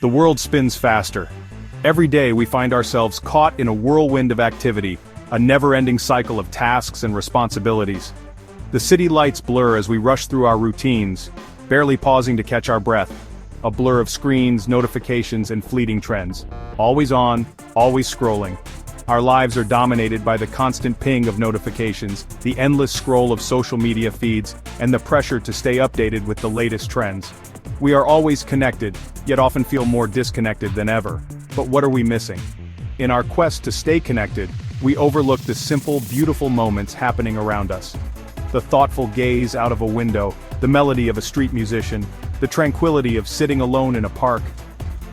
The world spins faster. Every day we find ourselves caught in a whirlwind of activity, a never-ending cycle of tasks and responsibilities. The city lights blur as we rush through our routines, barely pausing to catch our breath. A blur of screens, notifications, and fleeting trends. Always on, always scrolling. Our lives are dominated by the constant ping of notifications, the endless scroll of social media feeds, and the pressure to stay updated with the latest trends. We are always connected, yet often feel more disconnected than ever. But what are we missing? In our quest to stay connected, we overlook the simple, beautiful moments happening around us. The thoughtful gaze out of a window, the melody of a street musician, the tranquility of sitting alone in a park.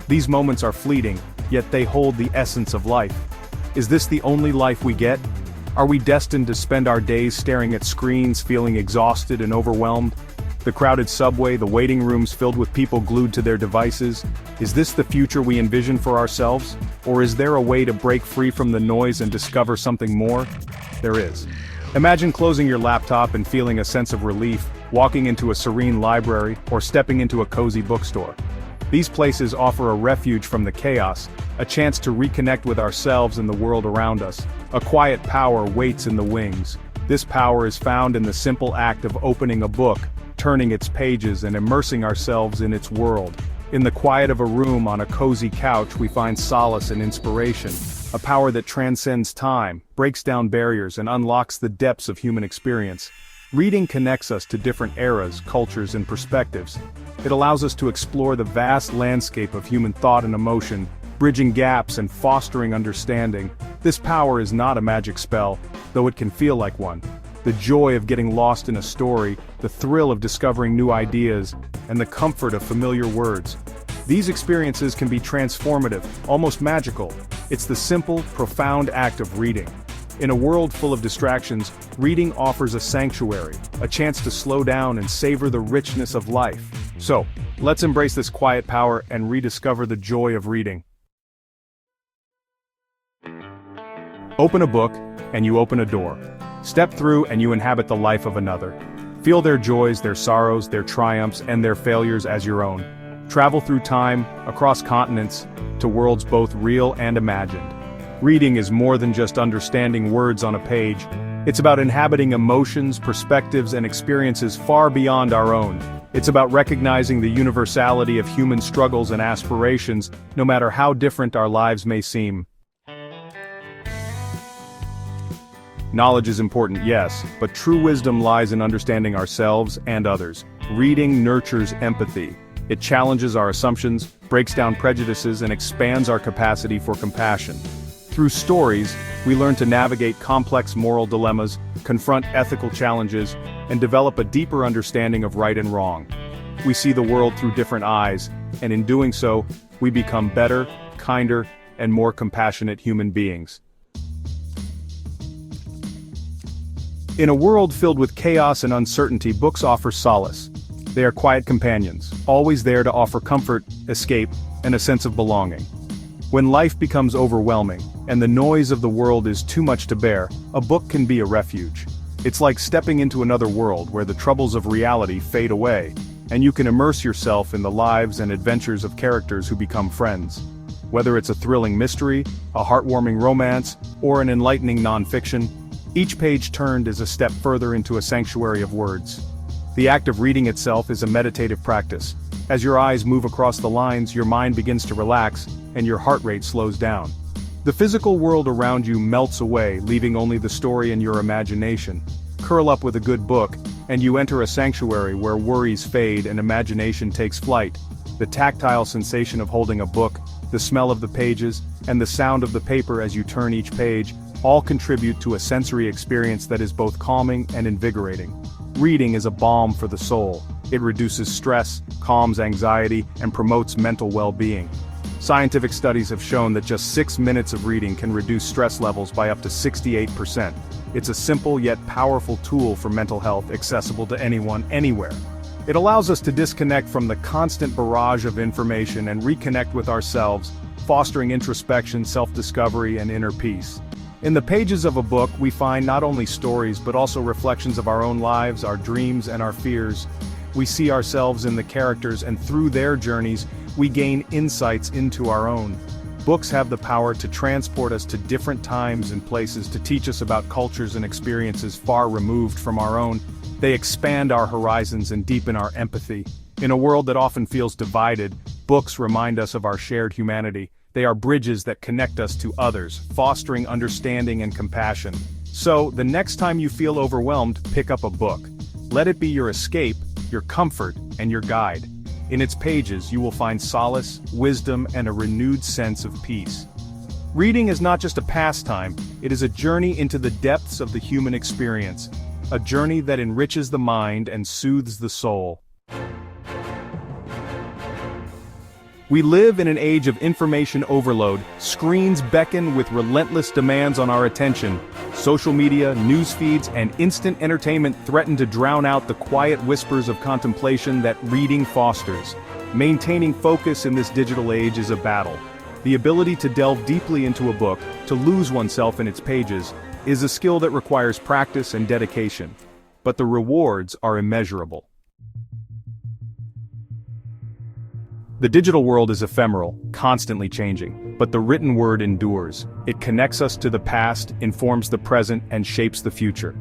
These moments are fleeting, yet they hold the essence of life. Is this the only life we get? Are we destined to spend our days staring at screens, feeling exhausted and overwhelmed? The crowded subway, the waiting rooms filled with people glued to their devices. Is this the future we envision for ourselves? Or is there a way to break free from the noise and discover something more? There is. Imagine closing your laptop and feeling a sense of relief, walking into a serene library, or stepping into a cozy bookstore. These places offer a refuge from the chaos, a chance to reconnect with ourselves and the world around us. A quiet power waits in the wings. This power is found in the simple act of opening a book, turning its pages and immersing ourselves in its world. In the quiet of a room on a cozy couch we find solace and inspiration, a power that transcends time, breaks down barriers and unlocks the depths of human experience. Reading connects us to different eras, cultures and perspectives. It allows us to explore the vast landscape of human thought and emotion, bridging gaps and fostering understanding. This power is not a magic spell, though it can feel like one. The joy of getting lost in a story, the thrill of discovering new ideas, and the comfort of familiar words. These experiences can be transformative, almost magical. It's the simple, profound act of reading. In a world full of distractions, reading offers a sanctuary, a chance to slow down and savor the richness of life. So, let's embrace this quiet power and rediscover the joy of reading. Open a book, and you open a door. Step through and you inhabit the life of another. Feel their joys, their sorrows, their triumphs, and their failures as your own. Travel through time, across continents, to worlds both real and imagined. Reading is more than just understanding words on a page. It's about inhabiting emotions, perspectives, and experiences far beyond our own. It's about recognizing the universality of human struggles and aspirations, no matter how different our lives may seem. Knowledge is important, yes, but true wisdom lies in understanding ourselves and others. Reading nurtures empathy. It challenges our assumptions, breaks down prejudices, and expands our capacity for compassion. Through stories, we learn to navigate complex moral dilemmas, confront ethical challenges, and develop a deeper understanding of right and wrong. We see the world through different eyes, and in doing so, we become better, kinder, and more compassionate human beings. In a world filled with chaos and uncertainty, books offer solace. They are quiet companions, always there to offer comfort, escape, and a sense of belonging. When life becomes overwhelming, and the noise of the world is too much to bear, a book can be a refuge. It's like stepping into another world where the troubles of reality fade away, and you can immerse yourself in the lives and adventures of characters who become friends. Whether it's a thrilling mystery, a heartwarming romance, or an enlightening nonfiction, each page turned is a step further into a sanctuary of words. The act of reading itself is a meditative practice. As your eyes move across the lines, your mind begins to relax, and your heart rate slows down. The physical world around you melts away, leaving only the story and your imagination. Curl up with a good book, and you enter a sanctuary where worries fade and imagination takes flight. The tactile sensation of holding a book, the smell of the pages, and the sound of the paper as you turn each page, all contribute to a sensory experience that is both calming and invigorating. Reading is a balm for the soul. It reduces stress, calms anxiety, and promotes mental well-being. Scientific studies have shown that just 6 minutes of reading can reduce stress levels by up to 68%. It's a simple yet powerful tool for mental health, accessible to anyone, anywhere. It allows us to disconnect from the constant barrage of information and reconnect with ourselves, fostering introspection, self-discovery, and inner peace. In the pages of a book, we find not only stories but also reflections of our own lives, our dreams, and our fears. We see ourselves in the characters, and through their journeys, we gain insights into our own. Books have the power to transport us to different times and places, to teach us about cultures and experiences far removed from our own. They expand our horizons and deepen our empathy. In a world that often feels divided, books remind us of our shared humanity. They are bridges that connect us to others, fostering understanding and compassion. So, the next time you feel overwhelmed, pick up a book. Let it be your escape, your comfort, and your guide. In its pages, you will find solace, wisdom, and a renewed sense of peace. Reading is not just a pastime, it is a journey into the depths of the human experience. A journey that enriches the mind and soothes the soul. We live in an age of information overload. Screens beckon with relentless demands on our attention. Social media, news feeds, and instant entertainment threaten to drown out the quiet whispers of contemplation that reading fosters. Maintaining focus in this digital age is a battle. The ability to delve deeply into a book, to lose oneself in its pages, is a skill that requires practice and dedication. But the rewards are immeasurable. The digital world is ephemeral, constantly changing, but the written word endures. It connects us to the past, informs the present, and shapes the future.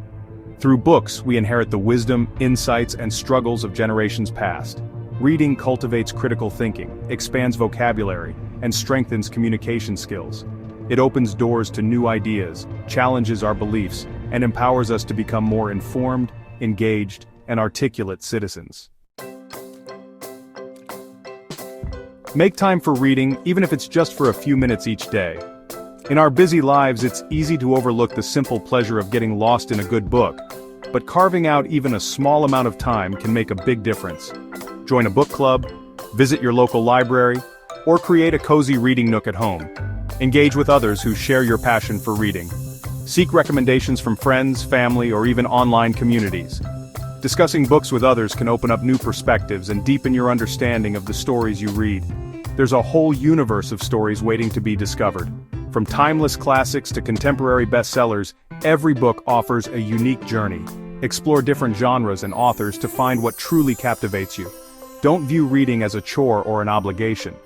Through books, we inherit the wisdom, insights, and struggles of generations past. Reading cultivates critical thinking, expands vocabulary, and strengthens communication skills. It opens doors to new ideas, challenges our beliefs, and empowers us to become more informed, engaged, and articulate citizens. Make time for reading, even if it's just for a few minutes each day. In our busy lives, it's easy to overlook the simple pleasure of getting lost in a good book, but carving out even a small amount of time can make a big difference. Join a book club, visit your local library, or create a cozy reading nook at home. Engage with others who share your passion for reading. Seek recommendations from friends, family, or even online communities. Discussing books with others can open up new perspectives and deepen your understanding of the stories you read. There's a whole universe of stories waiting to be discovered. From timeless classics to contemporary bestsellers, every book offers a unique journey. Explore different genres and authors to find what truly captivates you. Don't view reading as a chore or an obligation.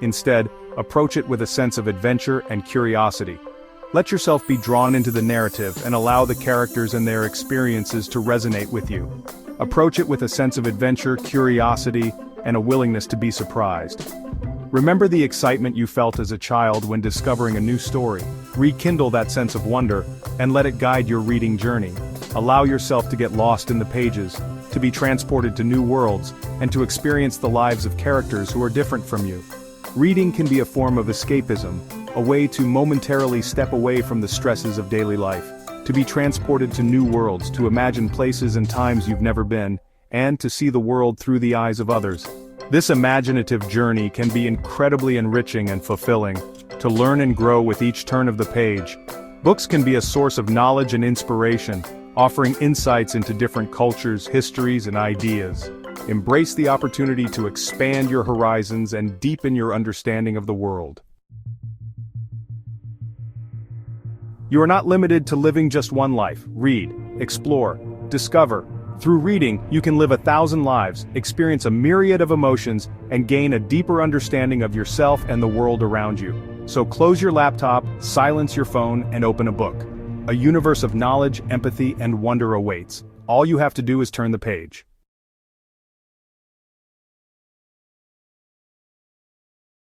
Instead, approach it with a sense of adventure and curiosity. Let yourself be drawn into the narrative and allow the characters and their experiences to resonate with you. Approach it with a sense of adventure, curiosity, and a willingness to be surprised. Remember the excitement you felt as a child when discovering a new story. Rekindle that sense of wonder, and let it guide your reading journey. Allow yourself to get lost in the pages, to be transported to new worlds, and to experience the lives of characters who are different from you. Reading can be a form of escapism, a way to momentarily step away from the stresses of daily life, to be transported to new worlds, to imagine places and times you've never been, and to see the world through the eyes of others. This imaginative journey can be incredibly enriching and fulfilling, to learn and grow with each turn of the page. Books can be a source of knowledge and inspiration, offering insights into different cultures, histories, and ideas. Embrace the opportunity to expand your horizons and deepen your understanding of the world. You are not limited to living just one life. Read, explore, discover. Through reading, you can live 1,000 lives, experience a myriad of emotions, and gain a deeper understanding of yourself and the world around you. So close your laptop, silence your phone, and open a book. A universe of knowledge, empathy, and wonder awaits. All you have to do is turn the page.